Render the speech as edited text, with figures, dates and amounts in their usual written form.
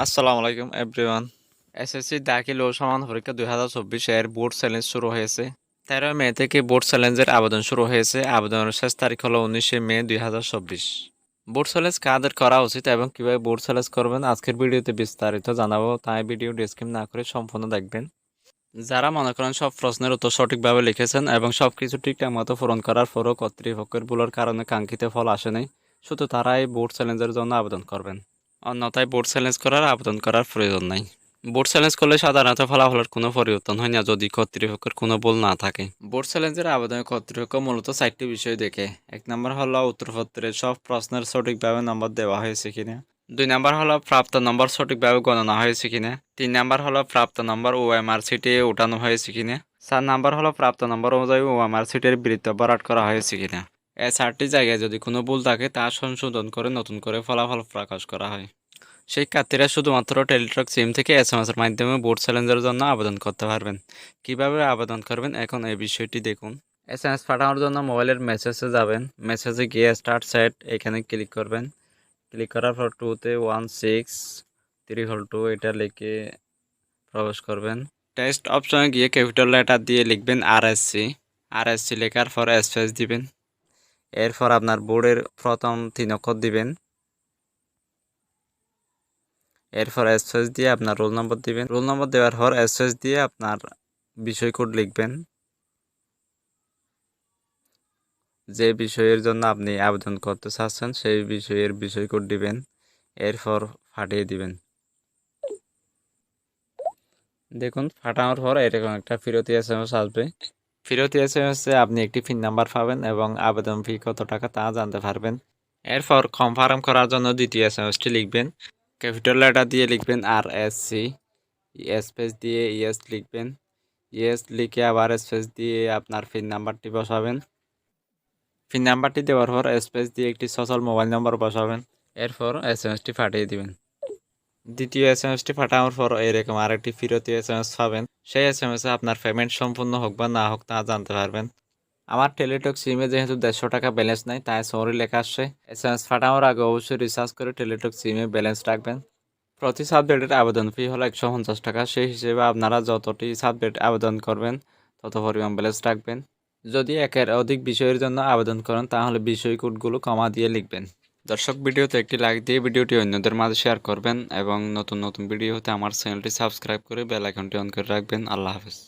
আসসালামু আলাইকুম everyone. SSC দাখিল ও সমান পরীক্ষা 2024 এর বোর্ড চ্যালেঞ্জ শুরু হয়েছে। 13 মে থেকে বোর্ড চ্যালেঞ্জের আবেদন শুরু হয়েছে। আবেদনের শেষ তারিখ হলো 19 মে 2024। বোর্ড চ্যালেঞ্জ কাদের করা উচিত এবং কিভাবে বোর্ড চ্যালেঞ্জ করবেন আজকের ভিডিওতে বিস্তারিত জানাবো, তাই ভিডিও স্কিপ না করে সম্পূর্ণ দেখবেন। যারা মনে করেন সব প্রশ্নের উত্তর সঠিকভাবে লিখেছেন এবং সবকিছু ঠিকঠাক মতো পূরণ করার পরও কর্তৃপক্ষের ভুলের কারণে কাঙ্ক্ষিত ফল আসেনি, শুধু তারাই বোর্ড চ্যালেঞ্জের জন্য আবেদন করবেন। অন্যথায় বোর্ড চ্যালেঞ্জ করার আবেদন করার প্রয়োজন নাই। বোর্ড চ্যালেঞ্জ করলে সাধারণত ফলাফলের কোনো পরিবর্তন হয় না যদি কর্তৃপক্ষের কোনো ভুল না থাকে। বোর্ড চ্যালেঞ্জের আবেদনে কর্তৃপক্ষ মূলত 4টি বিষয় দেখে। 1 নম্বর হলো উত্তরপত্রের সব প্রশ্নের সঠিকভাবে নম্বর দেওয়া হয়েছে কিনা। 2 নম্বর হলো প্রাপ্ত নম্বর সঠিকভাবে গণনা হয়েছে কিনা। 3 নম্বর হলো প্রাপ্ত নম্বর ওএমআর সিটে ওঠানো হয়েছে কিনা। 4 নম্বর হলো প্রাপ্ত নম্বর অনুযায়ী ওএমআর সিটের বিরুদ্ধে ভরাট করা হয়েছে কিনা। এই 4টি জায়গায় যদি কোনো ভুল থাকে তা সংশোধন করে নতুন করে ফলাফল প্রকাশ করা হয়। শিক্ষার্থীরা শুধুমাত্র টেলিটক সিম থেকে এসএমএস এর মাধ্যমে বোর্ড চ্যালেঞ্জের জন্য আবেদন করতে পারবেন। কিভাবে আবেদন করবেন এখন এই বিষয়টি দেখুন। এসএমএস পাঠানোর জন্য মোবাইলের মেসেজে যাবেন। মেসেজে গিয়ে স্টার্ট সেট এখানে ক্লিক করবেন। ক্লিক করার পর 2 তে 16 3 2 এটা লিখে প্রবেশ করবেন। টেক্সট অপশনে গিয়ে ক্যাপিটাল লেটার দিয়ে লিখবেন আরএসসি লেখার পর স্পেস দিবেন। এরপর আপনার বোর্ডের প্রথম 3 অক্ষর দিবেন। এরপর স্পেস দিয়ে আপনার রোল নম্বর দিবেন। রোল নম্বর দেওয়ার পর স্পেস দিয়ে আপনার বিষয় কোড লিখবেন। যে বিষয়ের জন্য আপনি আবেদন করতে চাচ্ছেন সেই বিষয়ের বিষয় কোড দিবেন। এরপর ফাটিয়ে দিবেন। দেখুন ফাটানোর পর এরকম একটা ফিরতি এসএমএস আসবে। ফিরতি এসএমএসে আপনি একটি পিন নাম্বার পাবেন এবং আবেদন ফি কত টাকা তা জানতে পারবেন। এরপর কনফার্ম করার জন্য দ্বিতীয় এসএমএসটি লিখবেন। ক্যাপিটাল লেটার দিয়ে লিখবেন আরএসসি, স্পেস দিয়ে ইয়েস লিখবেন। ইয়েস লিখে আবার স্পেস দিয়ে আপনার পিন নাম্বারটি বসাবেন। পিন নাম্বারটি দেওয়ার পর স্পেস দিয়ে একটি সচল মোবাইল নম্বর বসাবেন। এরপর এসএমএসটি পাঠিয়ে দিবেন। দ্বিতীয় এসএমএসটি পাঠানোর পর এরকম আরেকটি ফিরতি এসএমএস পাবেন। সেই এসএমএসে আপনার পেমেন্ট সম্পূর্ণ হোক বা না হোক তা জানতে পারবেন। আমার টেলিটক সিমে যেহেতু 150 টাকা ব্যালেন্স নাই তাই সরি লেখা আসছে। এসএমএস পাঠানোর আগে অবশ্যই রিচার্জ করে টেলিটক সিমে ব্যালেন্স রাখবেন। প্রতি সাবজেক্টের আবেদন ফি হলো 150 টাকা। সেই হিসেবে আপনারা যতটি সাবজেক্ট আবেদন করবেন তত পরিমাণ ব্যালেন্স রাখবেন। যদি একের অধিক বিষয়ের জন্য আবেদন করেন তাহলে বিষয় কোডগুলো কমা দিয়ে লিখবেন। দর্শক ভিডিওতে একটি লাইক দিয়ে ভিডিওটি অন্যদের মাঝে শেয়ার করবেন এবং নতুন নতুন ভিডিও হতে আমার চ্যানেলটি সাবস্ক্রাইব করে বেল আইকনটি অন করে রাখবেন। আল্লাহ হাফেজ।